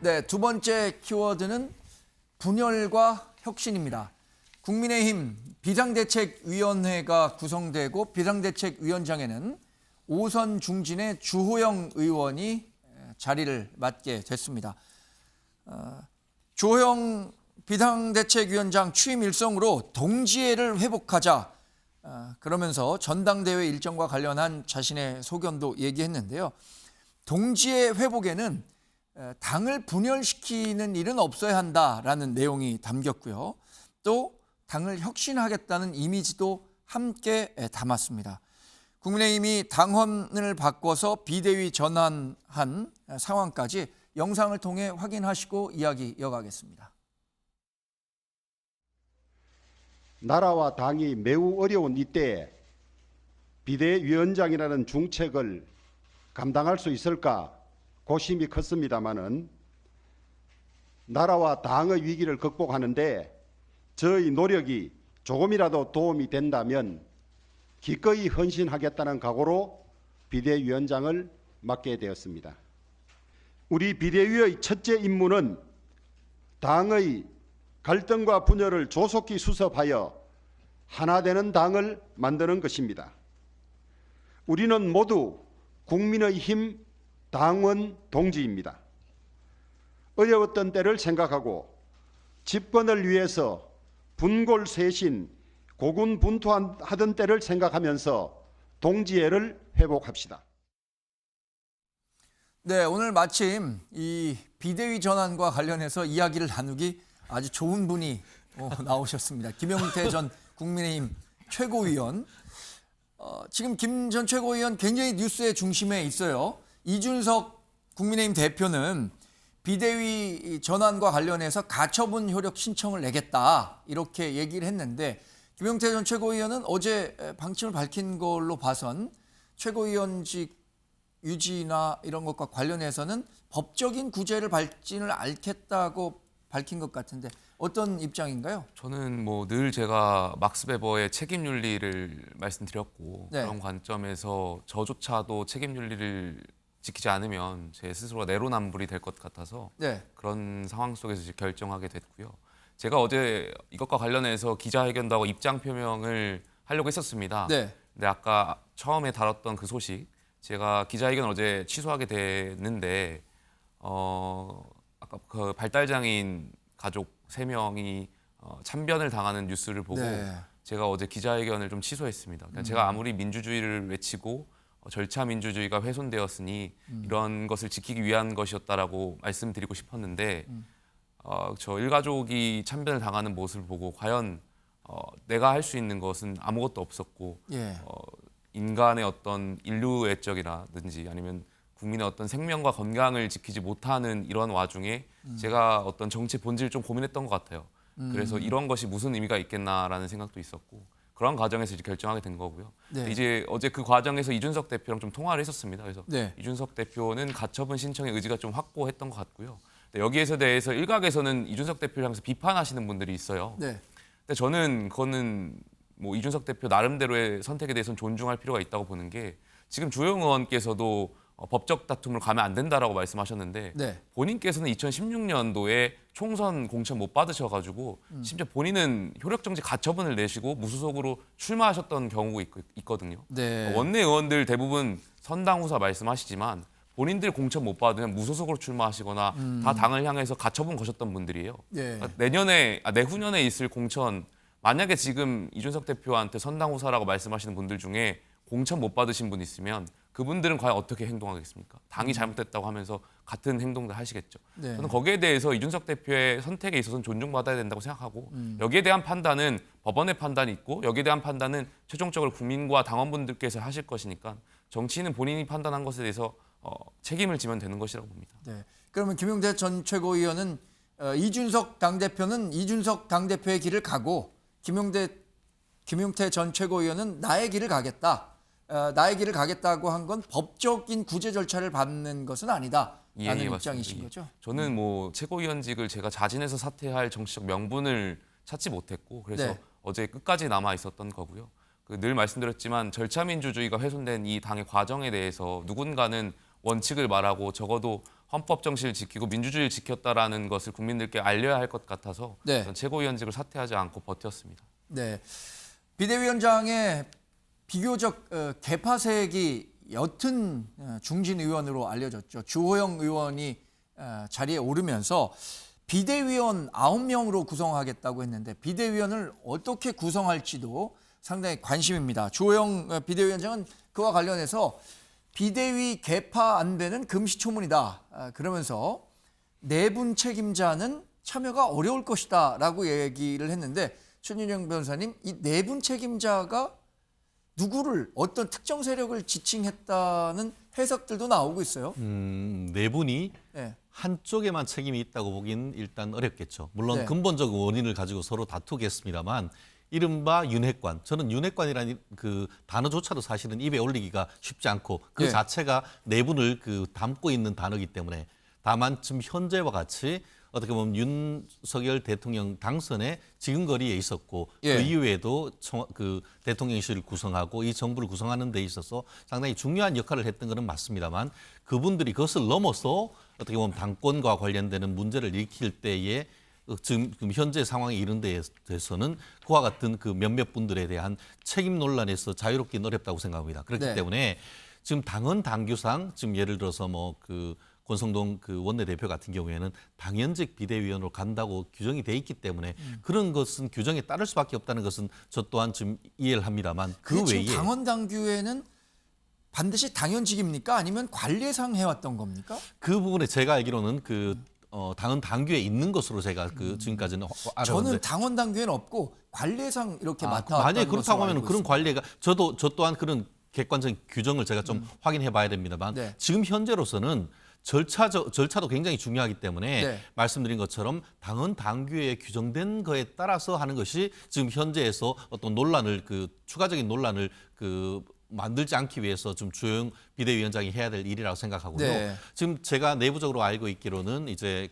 네, 두 번째 키워드는 분열과 혁신입니다. 국민의힘 비상대책위원회가 구성되고 비상대책위원장에는 오선 중진의 주호영 의원이 자리를 맡게 됐습니다. 주호영 비상대책위원장 취임 일성으로 동지애를 회복하자 그러면서 전당대회 일정과 관련한 자신의 소견도 얘기했는데요. 동지애 회복에는 당을 분열시키는 일은 없어야 한다라는 내용이 담겼고요. 또 당을 혁신하겠다는 이미지도 함께 담았습니다. 국민의힘이 당헌을 바꿔서 비대위 전환한 상황까지 영상을 통해 확인하시고 이야기 이어가겠습니다. 나라와 당이 매우 어려운 이때에 비대위원장이라는 중책을 감당할 수 있을까 고심이 컸습니다마는 나라와 당의 위기를 극복하는데 저희 노력이 조금이라도 도움이 된다면 기꺼이 헌신하겠다는 각오로 비대위원장을 맡게 되었습니다. 우리 비대위의 첫째 임무는 당의 갈등과 분열을 조속히 수습하여 하나 되는 당을 만드는 것입니다. 우리는 모두 국민의힘 당원 동지입니다. 어려웠던 때를 생각하고 집권을 위해서 분골쇄신, 고군분투하던 때를 생각하면서 동지애를 회복합시다. 네, 오늘 마침 이 비대위 전환과 관련해서 이야기를 나누기 아주 좋은 분이 나오셨습니다. 김용태 전 국민의힘 최고위원. 지금 김 전 최고위원 굉장히 뉴스의 중심에 있어요. 이준석 국민의힘 대표는 비대위 전환과 관련해서 가처분 효력 신청을 내겠다 이렇게 얘기를 했는데 김용태 전 최고위원은 어제 방침을 밝힌 걸로 봐선 최고위원직 유지나 이런 것과 관련해서는 법적인 구제를 밟지는 않겠다고 밝힌 것 같은데 어떤 입장인가요? 저는 뭐 늘 제가 막스 베버의 책임 윤리를 말씀드렸고 네. 그런 관점에서 저조차도 책임 윤리를 지키지 않으면 제 스스로가 내로남불이 될 것 같아서 네. 그런 상황 속에서 이제 결정하게 됐고요. 제가 어제 이것과 관련해서 기자회견도 하고 입장 표명을 하려고 했었습니다. 네. 근데 아까 처음에 다뤘던 그 소식, 제가 기자회견 어제 취소하게 됐는데 아까 그 발달장애인 가족 3명이 참변을 당하는 뉴스를 보고 네. 제가 어제 기자회견을 좀 취소했습니다. 그러니까 제가 아무리 민주주의를 외치고 절차 민주주의가 훼손되었으니 이런 것을 지키기 위한 것이었다라고 말씀드리고 싶었는데 저 일가족이 참변을 당하는 모습을 보고 과연 내가 할 수 있는 것은 아무것도 없었고 예. 인간의 어떤 인류애적이라든지 아니면 국민의 어떤 생명과 건강을 지키지 못하는 이런 와중에 제가 어떤 정치의 본질을 좀 고민했던 것 같아요. 그래서 이런 것이 무슨 의미가 있겠나라는 생각도 있었고 그런 과정에서 이제 결정하게 된 거고요. 네. 이제 어제 그 과정에서 이준석 대표랑 좀 통화를 했었습니다. 그래서 네. 이준석 대표는 가처분 신청의 의지가 좀 확고했던 것 같고요. 여기에서 대해서 일각에서는 이준석 대표를 향해서 비판하시는 분들이 있어요. 네. 근데 저는 그거는 뭐 이준석 대표 나름대로의 선택에 대해서는 존중할 필요가 있다고 보는 게 지금 주호영 의원께서도 법적 다툼을 가면 안 된다라고 말씀하셨는데 네. 본인께서는 2016년도에 총선 공천 못 받으셔가지고 심지어 본인은 효력정지 가처분을 내시고 무소속으로 출마하셨던 경우가 있거든요. 네. 원내 의원들 대부분 선당 후사 말씀하시지만 본인들 공천 못 받으면 무소속으로 출마하시거나 다 당을 향해서 가처분 거셨던 분들이에요. 예. 그러니까 내후년에 있을 공천 만약에 지금 이준석 대표한테 선당 후사라고 말씀하시는 분들 중에 공천 못 받으신 분 있으면 그분들은 과연 어떻게 행동하겠습니까? 당이 잘못됐다고 하면서 같은 행동도 하시겠죠. 네. 저는 거기에 대해서 이준석 대표의 선택에 있어서는 존중받아야 된다고 생각하고 여기에 대한 판단은 법원의 판단이 있고 여기에 대한 판단은 최종적으로 국민과 당원분들께서 하실 것이니까 정치인은 본인이 판단한 것에 대해서 책임을 지면 되는 것이라고 봅니다. 네. 그러면 김용태 전 최고위원은 이준석 당대표는 이준석 당대표의 길을 가고 김용태 전 최고위원은 나의 길을 가겠다. 나의 길을 가겠다고 한 건 법적인 구제 절차를 밟는 것은 아니다라는 맞습니다. 입장이신 예. 거죠? 저는 뭐 최고위원직을 제가 자진해서 사퇴할 정치적 명분을 찾지 못했고 그래서 네. 어제 끝까지 남아 있었던 거고요. 늘 말씀드렸지만 절차 민주주의가 훼손된 이 당의 과정에 대해서 누군가는 원칙을 말하고 적어도 헌법 정신을 지키고 민주주의를 지켰다라는 것을 국민들께 알려야 할 것 같아서 네. 전 최고위원직을 사퇴하지 않고 버텼습니다. 네. 비대위원장의 비교적 개파색이 옅은 중진 의원으로 알려졌죠. 주호영 의원이 자리에 오르면서 비대위원 9명으로 구성하겠다고 했는데 비대위원을 어떻게 구성할지도 상당히 관심입니다. 주호영 비대위원장은 그와 관련해서 비대위 개파 안배는 금시초문이다. 그러면서 내분 책임자는 참여가 어려울 것이다라고 얘기를 했는데 최진영 변호사님, 이 내분 책임자가 누구를 어떤 특정 세력을 지칭했다는 해석들도 나오고 있어요. 네 분이 네. 한쪽에만 책임이 있다고 보긴 일단 어렵겠죠. 물론 네. 근본적 원인을 가지고 서로 다투겠습니다만 이른바 윤핵관. 저는 윤핵관이라는 그 단어조차도 사실은 입에 올리기가 쉽지 않고 그 네. 자체가 내분을 담고 있는 단어이기 때문에 다만 지금 현재와 같이 어떻게 보면 윤석열 대통령 당선에 지근거리에 있었고 예. 그 이후에도 대통령실을 구성하고 이 정부를 구성하는 데 있어서 상당히 중요한 역할을 했던 것은 맞습니다만 그분들이 그것을 넘어서 어떻게 보면 당권과 관련되는 문제를 일으킬 때에 지금 현재 상황에 이른 데에 대해서는 그와 같은 그 몇몇 분들에 대한 책임 논란에서 자유롭기는 어렵다고 생각합니다. 그렇기 네. 때문에 지금 당헌 당규상 지금 예를 들어서 권성동 원내대표 같은 경우에는 당연직 비대위원으로 간다고 규정이 돼 있기 때문에 그런 것은 규정에 따를 수밖에 없다는 것은 저 또한 좀 이해를 합니다만 그 외에 지금 당원 당규에는 반드시 당연직입니까? 아니면 관례상 해왔던 겁니까? 그 부분에 제가 알기로는 당헌 당규에 있는 것으로 제가 지금까지는 알았는데 저는 당원 당규에는 없고 관례상 이렇게 맡아왔다는 만약에 그렇다고 하면 것으로 그런 알고 관례가 저 또한 그런 객관적인 규정을 제가 좀 확인해 봐야 됩니다만 네. 지금 현재로서는 절차도 굉장히 중요하기 때문에 네. 말씀드린 것처럼 당헌 당규에 규정된 거에 따라서 하는 것이 지금 현재에서 어떤 논란을 추가적인 논란을 만들지 않기 위해서 좀 주호영 비대위원장이 해야 될 일이라고 생각하고요. 네. 지금 제가 내부적으로 알고 있기로는 이제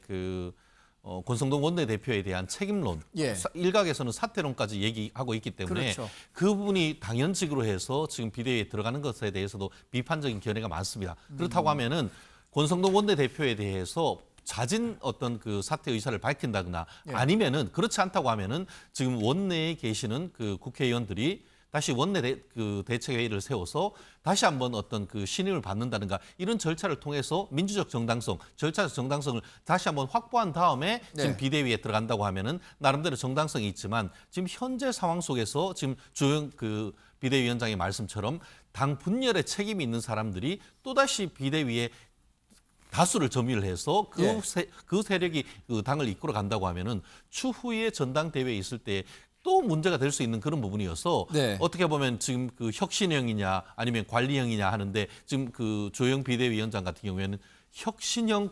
권성동 원내대표에 대한 책임론, 예. 일각에서는 사퇴론까지 얘기하고 있기 때문에 그렇죠. 그분이 당연직으로 해서 지금 비대위에 들어가는 것에 대해서도 비판적인 견해가 많습니다. 그렇다고 하면은 권성동 원내대표에 대해서 잦은 어떤 사퇴 의사를 밝힌다거나 예. 아니면은 그렇지 않다고 하면은 지금 원내에 계시는 국회의원들이 다시 원내 대책회의를 세워서 다시 한번 어떤 신임을 받는다든가 이런 절차를 통해서 민주적 정당성, 절차적 정당성을 다시 한번 확보한 다음에 네. 지금 비대위에 들어간다고 하면은 나름대로 정당성이 있지만 지금 현재 상황 속에서 지금 주호영 비대위원장의 말씀처럼 당 분열에 책임이 있는 사람들이 또다시 비대위에 다수를 점유를 해서 예. 그 세력이 당을 이끌어 간다고 하면은 추후에 전당대회에 있을 때 또 문제가 될 수 있는 그런 부분이어서 네. 어떻게 보면 지금 혁신형이냐 아니면 관리형이냐 하는데 지금 주호영 비대위원장 같은 경우에는 혁신형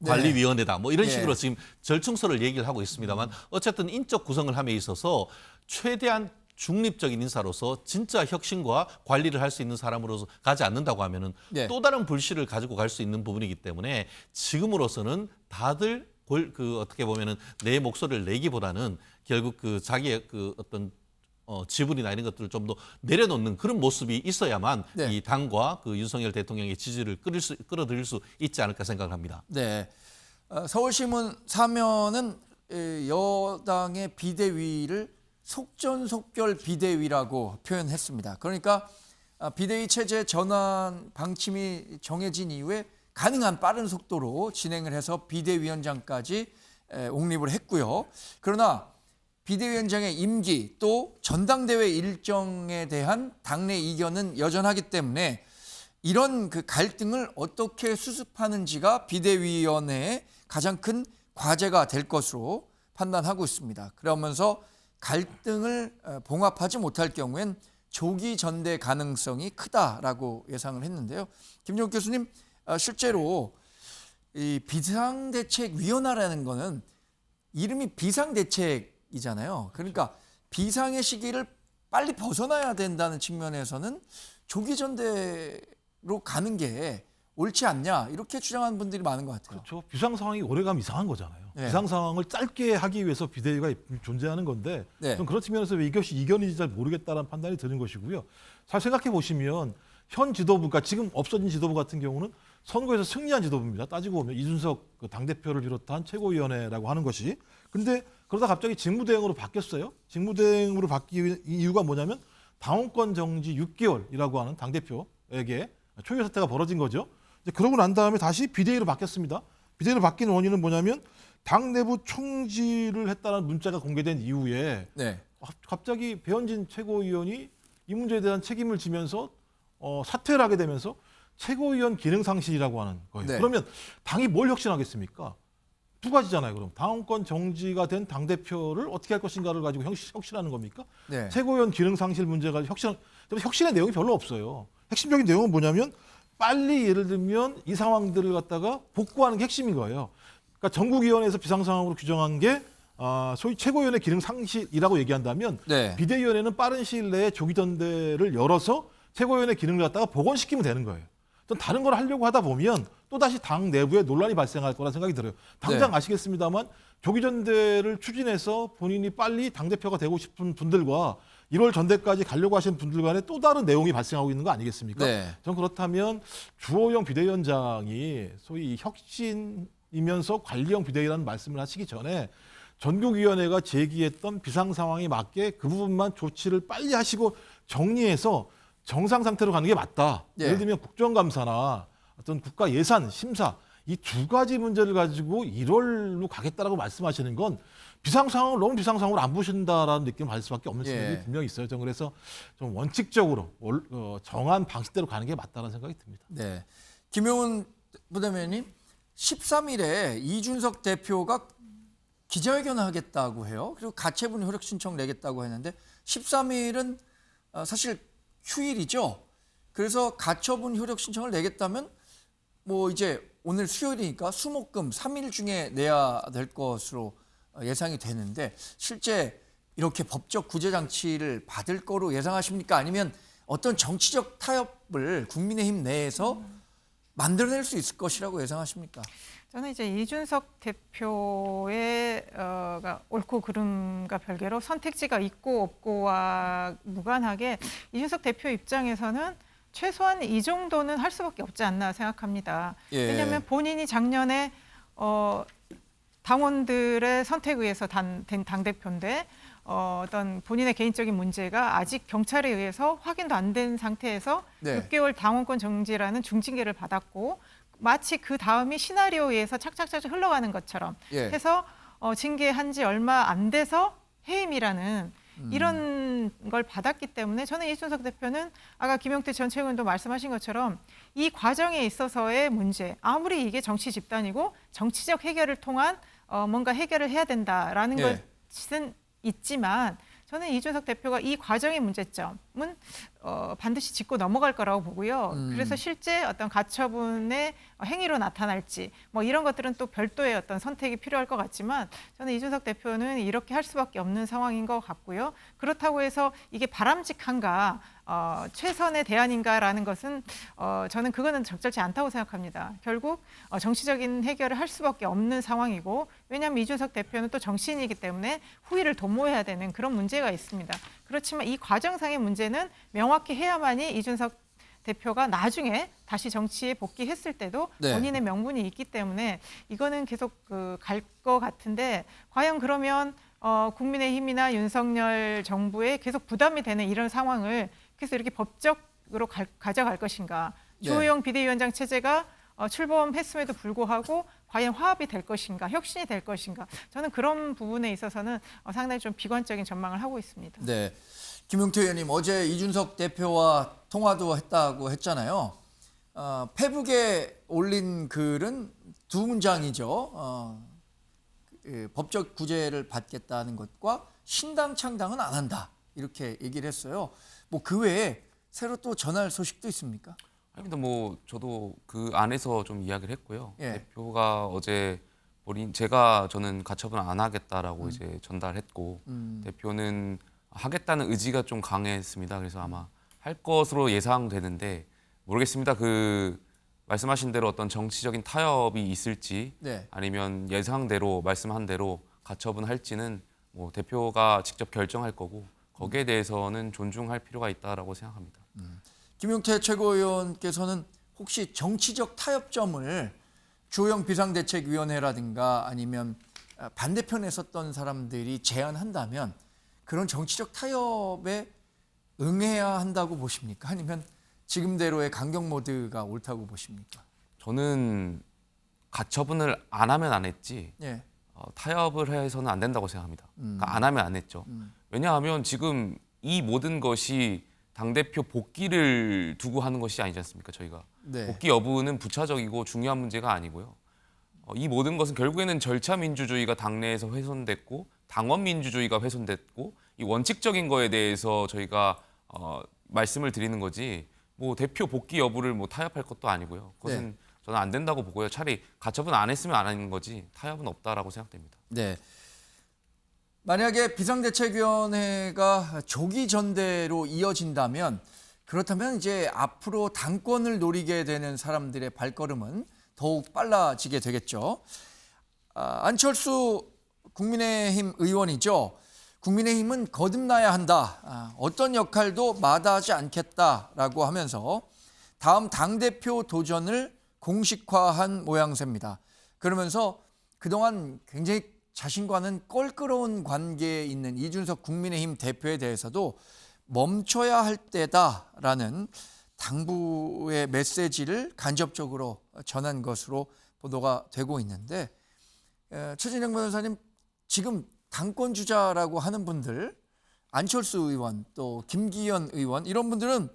관리위원회다 뭐 이런 예. 식으로 지금 절충서를 얘기를 하고 있습니다만 어쨌든 인적 구성을 함에 있어서 최대한 중립적인 인사로서 진짜 혁신과 관리를 할 수 있는 사람으로서 가지 않는다고 하면은 네. 또 다른 불씨를 가지고 갈 수 있는 부분이기 때문에 지금으로서는 다들 어떻게 보면은 내 목소리를 내기보다는 결국 자기의 어떤 지분이나 이런 것들을 좀 더 내려놓는 그런 모습이 있어야만 네. 이 당과 윤석열 대통령의 지지를 끌어들일 수 있지 않을까 생각합니다. 네. 서울신문 사면은 여당의 비대위를 속전속결 비대위라고 표현했습니다. 그러니까 비대위 체제 전환 방침이 정해진 이후에 가능한 빠른 속도로 진행을 해서 비대위원장까지 옹립을 했고요. 그러나 비대위원장의 임기 또 전당대회 일정에 대한 당내 이견은 여전하기 때문에 이런 갈등을 어떻게 수습하는지가 비대위원회의 가장 큰 과제가 될 것으로 판단하고 있습니다. 그러면서 갈등을 봉합하지 못할 경우엔 조기 전대 가능성이 크다라고 예상을 했는데요. 김종욱 교수님, 실제로 이 비상대책위원회라는 거는 이름이 비상대책이잖아요. 그러니까 비상의 시기를 빨리 벗어나야 된다는 측면에서는 조기 전대로 가는 게 옳지 않냐 이렇게 주장하는 분들이 많은 것 같아요. 그렇죠. 비상 상황이 오래가면 이상한 거잖아요. 네. 비상 상황을 짧게 하기 위해서 비대위가 존재하는 건데 네. 좀 그런 측면에서 왜 이것이 이견인지 잘 모르겠다는 판단이 드는 것이고요. 사실 생각해 보시면 현 지도부, 그러니까 지금 없어진 지도부 같은 경우는 선거에서 승리한 지도부입니다. 따지고 보면 이준석 그 당대표를 비롯한 최고위원회라고 하는 것이. 근데 그러다 갑자기 직무대행으로 바뀌었어요. 직무대행으로 바뀐 이유가 뭐냐면 당원권 정지 6개월이라고 하는 당대표에게 초유 사태가 벌어진 거죠. 이제 그러고 난 다음에 다시 비대위로 바뀌었습니다. 비대위로 바뀐 원인은 뭐냐면 당 내부 총질을 했다는 문자가 공개된 이후에 네. 갑자기 배현진 최고위원이 이 문제에 대한 책임을 지면서 사퇴를 하게 되면서 최고위원 기능 상실이라고 하는 거예요. 네. 그러면 당이 뭘 혁신하겠습니까? 두 가지잖아요. 그럼 당원권 정지가 된 당대표를 어떻게 할 것인가를 가지고 혁신하는 겁니까? 네. 최고위원 기능 상실 문제가 혁신의 내용이 별로 없어요. 핵심적인 내용은 뭐냐면 빨리 예를 들면 이 상황들을 갖다가 복구하는 게 핵심인 거예요. 그러니까 전국위원회에서 비상상황으로 규정한 게 소위 최고위원회 기능 상실이라고 얘기한다면 네. 비대위원회는 빠른 시일 내에 조기전대를 열어서 최고위원회 기능을 갖다가 복원시키면 되는 거예요. 또 다른 걸 하려고 하다 보면 또다시 당 내부에 논란이 발생할 거라 생각이 들어요. 당장 네. 아시겠습니다만 조기전대를 추진해서 본인이 빨리 당대표가 되고 싶은 분들과 1월 전대까지 가려고 하시는 분들 간에 또 다른 내용이 발생하고 있는 거 아니겠습니까? 네. 전 그렇다면 주호영 비대위원장이 소위 혁신이면서 관리형 비대위라는 말씀을 하시기 전에 전국위원회가 제기했던 비상상황에 맞게 그 부분만 조치를 빨리 하시고 정리해서 정상 상태로 가는 게 맞다. 네. 예를 들면 국정감사나 어떤 국가 예산 심사 이 두 가지 문제를 가지고 1월로 가겠다라고 말씀하시는 건 비상상황을 너무 비상상황으로 안 보신다라는 느낌을 받을 수밖에 없는 측면이 예. 분명히 있어요. 저는 그래서 좀 원칙적으로 정한 방식대로 가는 게 맞다는 생각이 듭니다. 네. 김용훈 부대변인 13일에 이준석 대표가 기자회견을 하겠다고 해요. 그리고 가처분 효력 신청 내겠다고 했는데 13일은 사실 휴일이죠. 그래서 가처분 효력 신청을 내겠다면 뭐 이제 오늘 수요일이니까 수목금 3일 중에 내야 될 것으로 예상이 되는데 실제 이렇게 법적 구제 장치를 받을 거로 예상하십니까? 아니면 어떤 정치적 타협을 국민의힘 내에서 만들어낼 수 있을 것이라고 예상하십니까? 저는 이제 이준석 대표의 옳고 그름과 별개로 선택지가 있고 없고와 무관하게 이준석 대표 입장에서는 최소한 이 정도는 할 수밖에 없지 않나 생각합니다. 예. 왜냐하면 본인이 작년에 당원들의 선택에 의해서 된 당대표인데 어떤 본인의 개인적인 문제가 아직 경찰에 의해서 확인도 안 된 상태에서 네. 6개월 당원권 정지라는 중징계를 받았고 마치 그 다음이 시나리오에 의해서 착착착 흘러가는 것처럼 예. 해서 징계한 지 얼마 안 돼서 해임이라는 이런 걸 받았기 때문에 저는 이준석 대표는 아까 김용태 전 최고위원도 말씀하신 것처럼 이 과정에 있어서의 문제 아무리 이게 정치 집단이고 정치적 해결을 통한 뭔가 해결을 해야 된다라는 예. 것은 있지만 저는 이준석 대표가 이 과정의 문제점은 반드시 짚고 넘어갈 거라고 보고요. 그래서 실제 어떤 가처분의 행위로 나타날지 뭐 이런 것들은 또 별도의 어떤 선택이 필요할 것 같지만 저는 이준석 대표는 이렇게 할 수밖에 없는 상황인 것 같고요. 그렇다고 해서 이게 바람직한가 최선의 대안인가라는 것은 저는 그거는 적절치 않다고 생각합니다. 결국 정치적인 해결을 할 수밖에 없는 상황이고 왜냐하면 이준석 대표는 또 정치인이기 때문에 후위를 도모해야 되는 그런 문제가 있습니다. 그렇지만 이 과정상의 문제는 명확히 해야만이 이준석 대표가 나중에 다시 정치에 복귀했을 때도 네. 본인의 명분이 있기 때문에 이거는 계속 갈 것 같은데 과연 그러면 국민의힘이나 윤석열 정부에 계속 부담이 되는 이런 상황을 그래서 이렇게 법적으로 가져갈 것인가. 네. 주호영 비대위원장 체제가 출범했음에도 불구하고 과연 화합이 될 것인가, 혁신이 될 것인가. 저는 그런 부분에 있어서는 상당히 좀 비관적인 전망을 하고 있습니다. 네. 김용태 의원님 어제 이준석 대표와 통화도 했다고 했잖아요. 페북에 올린 글은 두 문장이죠. 법적 구제를 받겠다는 것과 신당 창당은 안 한다. 이렇게 얘기를 했어요. 뭐 그 외에 새로 또 전할 소식도 있습니까? 아니 근데 뭐 저도 그 안에서 좀 이야기를 했고요. 예. 대표가 어제 저는 가처분 안 하겠다라고 이제 전달했고 대표는 하겠다는 의지가 좀 강했습니다. 그래서 아마 할 것으로 예상되는데 모르겠습니다. 그 말씀하신 대로 어떤 정치적인 타협이 있을지 네. 아니면 예상대로 말씀한 대로 가처분할지는 뭐 대표가 직접 결정할 거고 거기에 대해서는 존중할 필요가 있다라고 생각합니다. 김용태 최고위원께서는 혹시 정치적 타협점을 주호영 비상대책위원회라든가 아니면 반대편에 섰던 사람들이 제안한다면 그런 정치적 타협에 응해야 한다고 보십니까? 아니면 지금대로의 강경 모드가 옳다고 보십니까? 저는 가처분을 안 하면 안 했지 예. 타협을 해서는 안 된다고 생각합니다. 그러니까 안 하면 안 했죠. 왜냐하면 지금 이 모든 것이 당대표 복귀를 두고 하는 것이 아니지 않습니까? 저희가 네. 복귀 여부는 부차적이고 중요한 문제가 아니고요. 이 모든 것은 결국에는 절차 민주주의가 당내에서 훼손됐고 당원 민주주의가 훼손됐고 이 원칙적인 거에 대해서 저희가 말씀을 드리는 거지 뭐 대표 복귀 여부를 뭐 타협할 것도 아니고요. 그것은 네. 저는 안 된다고 보고요. 차라리 가처분 안 했으면 안 하는 거지 타협은 없다라고 생각됩니다. 네. 만약에 비상대책위원회가 조기 전대로 이어진다면 그렇다면 이제 앞으로 당권을 노리게 되는 사람들의 발걸음은 더욱 빨라지게 되겠죠. 안철수 국민의힘 의원이죠. 국민의힘은 거듭나야 한다. 어떤 역할도 마다하지 않겠다라고 하면서 다음 당대표 도전을 공식화한 모양새입니다. 그러면서 그동안 굉장히 자신과는 껄끄러운 관계에 있는 이준석 국민의힘 대표에 대해서도 멈춰야 할 때다라는 당부의 메시지를 간접적으로 전한 것으로 보도가 되고 있는데 최진영 변호사님 지금 당권 주자라고 하는 분들 안철수 의원 또 김기현 의원 이런 분들은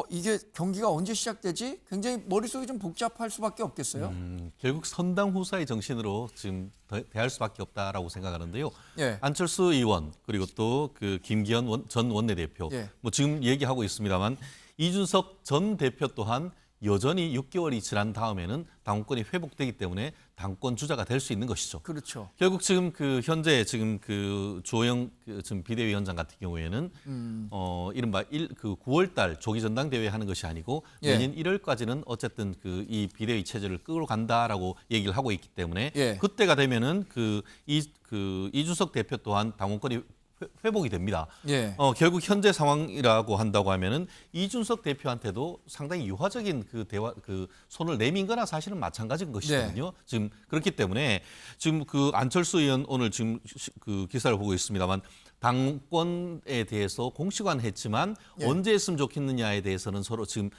이게 경기가 언제 시작되지? 굉장히 머릿속이 좀 복잡할 수밖에 없겠어요. 결국 선당 후사의 정신으로 지금 대할 수밖에 없다라고 생각하는데요. 예. 안철수 의원 그리고 또 그 김기현 전 원내대표 예. 뭐 지금 얘기하고 있습니다만 이준석 전 대표 또한 여전히 6개월이 지난 다음에는 당권이 회복되기 때문에 당권 주자가 될 수 있는 것이죠. 그렇죠. 결국 지금 그 현재 지금 그 주호영 지금 비대위원장 같은 경우에는 이른바 9월달 조기 전당대회 하는 것이 아니고 예. 내년 1월까지는 어쨌든 그 이 비대위 체제를 끌고 간다라고 얘기를 하고 있기 때문에 예. 그때가 되면은 이준석 대표 또한 당원권이 회복이 됩니다. 예. 결국 현재 상황이라고 한다고 하면은 이준석 대표한테도 상당히 유화적인 그 대화 그 손을 내민 거나 사실은 마찬가지인 것이거든요. 지금 그렇기 때문에 지금 그 안철수 의원 오늘 지금 그 기사를 보고 있습니다만 당권에 대해서 공식화했지만 언제 했으면 좋겠느냐에 대해서는 서로 지금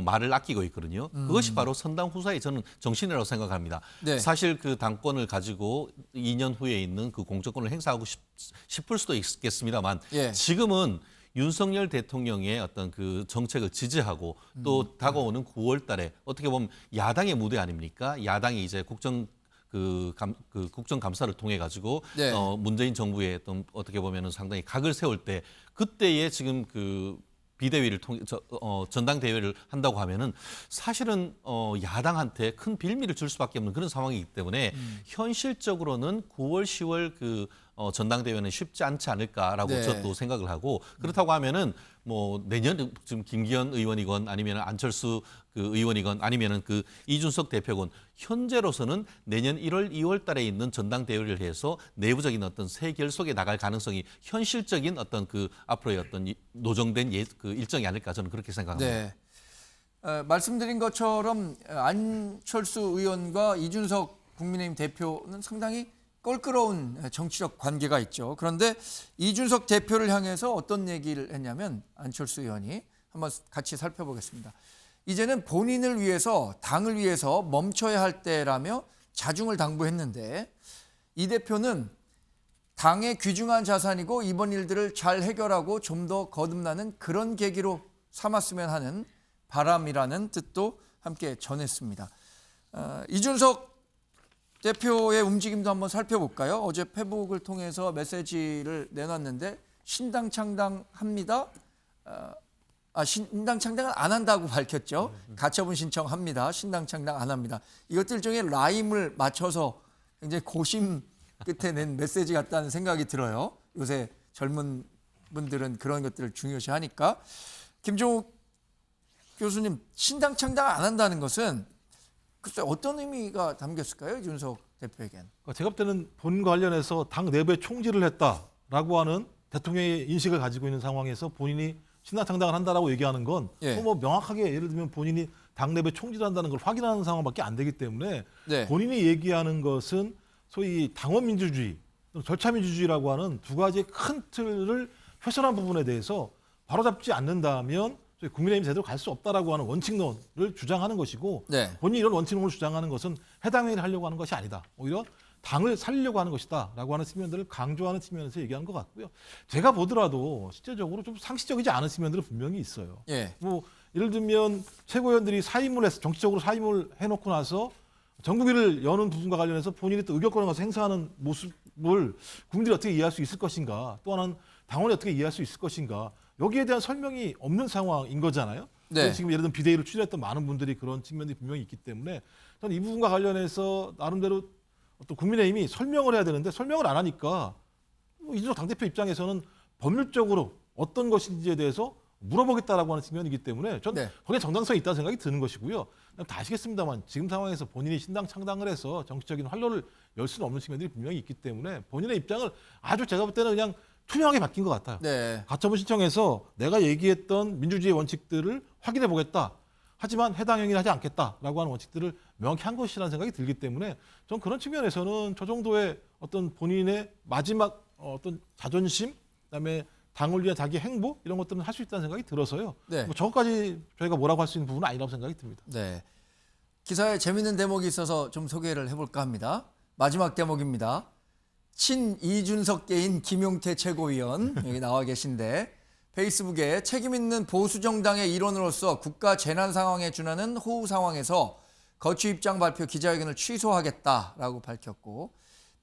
말을 아끼고 있거든요. 그것이 바로 선당 후사의 저는 정신이라고 생각합니다. 네. 사실 그 당권을 가지고 2년 후에 있는 그 공천권을 행사하고 싶을 수도 있겠습니다만 예. 지금은 윤석열 대통령의 어떤 그 정책을 지지하고 또 다가오는 9월 달에 어떻게 보면 야당의 무대 아닙니까? 야당이 이제 국정감사를 통해 가지고 네. 문재인 정부의 어떤 어떻게 보면은 상당히 각을 세울 때 그때에 지금 그 비대위를 통해 전당대회를 한다고 하면은 사실은 야당한테 큰 빌미를 줄 수밖에 없는 그런 상황이기 때문에 현실적으로는 9월, 10월 그 전당대회는 쉽지 않지 않을까라고 네. 저도 생각을 하고 그렇다고 하면은 뭐 내년 지금 김기현 의원이건 아니면 안철수 그 의원이건 아니면은 그 이준석 대표건 현재로서는 내년 1월, 2월 달에 있는 전당대회를 해서 내부적인 어떤 새 결속에 나갈 가능성이 현실적인 어떤 그 앞으로의 어떤 노정된 그 일정이 아닐까 저는 그렇게 생각합니다. 네. 말씀드린 것처럼 안철수 의원과 이준석 국민의힘 대표는 상당히 껄끄러운 정치적 관계가 있죠. 그런데 이준석 대표를 향해서 어떤 얘기를 했냐면 안철수 의원이 한번 같이 살펴보겠습니다. 이제는 본인을 위해서 당을 위해서 멈춰야 할 때라며 자중을 당부했는데 이 대표는 당의 귀중한 자산이고 이번 일들을 잘 해결하고 좀 더 거듭나는 그런 계기로 삼았으면 하는 바람이라는 뜻도 함께 전했습니다. 이준석 대표의 움직임도 한번 살펴볼까요? 어제 페북을 통해서 메시지를 내놨는데 신당 창당합니다. 신당 창당은 안 한다고 밝혔죠. 가처분 신청합니다. 신당 창당 안 합니다. 이것도 일종의 라임을 맞춰서 굉장히 고심 끝에 낸 메시지 같다는 생각이 들어요. 요새 젊은 분들은 그런 것들을 중요시하니까. 김종욱 교수님, 신당 창당 안 한다는 것은 글쎄 어떤 의미가 담겼을까요? 이준석 대표에겐. 제가 볼 때는 본인과 관련해서 당 내부에 총질을 했다라고 하는 대통령의 인식을 가지고 있는 상황에서 본인이 신당창당을 한다라고 얘기하는 건 예. 뭐 명확하게 예를 들면 본인이 당내부에 총질한다는 걸 확인하는 상황밖에 안 되기 때문에 네. 본인이 얘기하는 것은 소위 당원민주주의, 절차민주주의라고 하는 두 가지의 큰 틀을 훼손한 부분에 대해서 바로잡지 않는다면 저희 국민의힘이 제대로 갈 수 없다라고 하는 원칙론을 주장하는 것이고 네. 본인이 이런 원칙론을 주장하는 것은 해당 회의를 하려고 하는 것이 아니다. 오히려 당을 살리려고 하는 것이다라고 하는 측면들을 강조하는 측면에서 얘기하는 것 같고요. 제가 보더라도 실제적으로 좀 상식적이지 않은 측면들은 분명히 있어요. 예. 뭐 예를 들면 최고위원들이 사임을 해서 정치적으로 사임을 해놓고 나서 전국위를 여는 부분과 관련해서 본인이 또 의결권을 가서 행사하는 모습을 국민들이 어떻게 이해할 수 있을 것인가, 또 하나는 당원이 어떻게 이해할 수 있을 것인가, 여기에 대한 설명이 없는 상황인 거잖아요. 네. 지금 예를 들면 비대위를 추진했던 많은 분들이 그런 측면이 분명히 있기 때문에 저는 이 부분과 관련해서 나름대로 어떤 국민의힘이 설명을 해야 되는데 설명을 안 하니까 뭐 이준석 당대표 입장에서는 법률적으로 어떤 것인지에 대해서 물어보겠다라고 하는 측면이기 때문에 저는 네. 거기에 정당성이 있다는 생각이 드는 것이고요. 다 아시겠습니다만 지금 상황에서 본인이 신당 창당을 해서 정치적인 활로를 열 수는 없는 측면들이 분명히 있기 때문에 본인의 입장을 아주 제가 볼 때는 그냥 투명하게 바뀐 것 같아요. 네. 가처분 신청해서 내가 얘기했던 민주주의 원칙들을 확인해 보겠다. 하지만 해당 행위를 하지 않겠다라고 하는 원칙들을 명확히 한 것이라는 생각이 들기 때문에 저는 그런 측면에서는 저 정도의 어떤 본인의 마지막 어떤 자존심, 그다음에 당을 위한 자기 행보 이런 것들은 할 수 있다는 생각이 들어서요. 네. 뭐 저것까지 저희가 뭐라고 할 수 있는 부분은 아니라고 생각이 듭니다. 네. 기사에 재밌는 대목이 있어서 좀 소개를 해볼까 합니다. 마지막 대목입니다. 친 이준석계인 김용태 최고위원 여기 나와 계신데 페이스북에 책임 있는 보수 정당의 일원으로서 국가 재난 상황에 준하는 호우 상황에서 거취 입장 발표 기자회견을 취소하겠다라고 밝혔고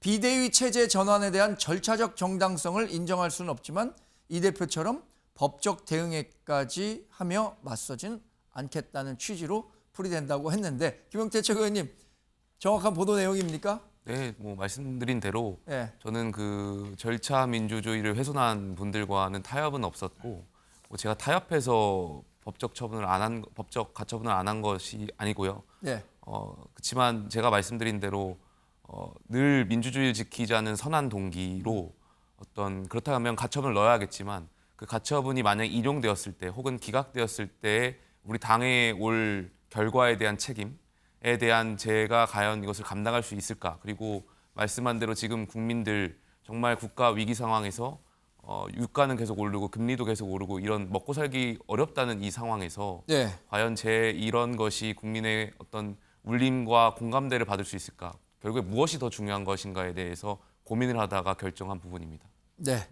비대위 체제 전환에 대한 절차적 정당성을 인정할 수는 없지만 이 대표처럼 법적 대응에까지 하며 맞서진 않겠다는 취지로 풀이된다고 했는데 김용태 최고위원님 정확한 보도 내용입니까? 네, 뭐 말씀드린 대로 예. 저는 그 절차 민주주의를 훼손한 분들과는 타협은 없었고 뭐 제가 타협해서 법적 가처분을 안 한 것이 아니고요. 네. 그렇지만 제가 말씀드린 대로 늘 민주주의를 지키자는 선한 동기로 어떤 그렇다면 가처분을 넣어야겠지만 그 가처분이 만약 인용되었을 때 혹은 기각되었을 때 우리 당에 올 결과에 대한 책임에 대한 제가 과연 이것을 감당할 수 있을까? 그리고 말씀한 대로 지금 국민들 정말 국가 위기 상황에서 유가는 계속 오르고 금리도 계속 오르고 이런 먹고 살기 어렵다는 이 상황에서 네. 과연 제 이런 것이 국민의 어떤 울림과 공감대를 받을 수 있을까? 결국에 무엇이 더 중요한 것인가에 대해서 고민을 하다가 결정한 부분입니다. 네.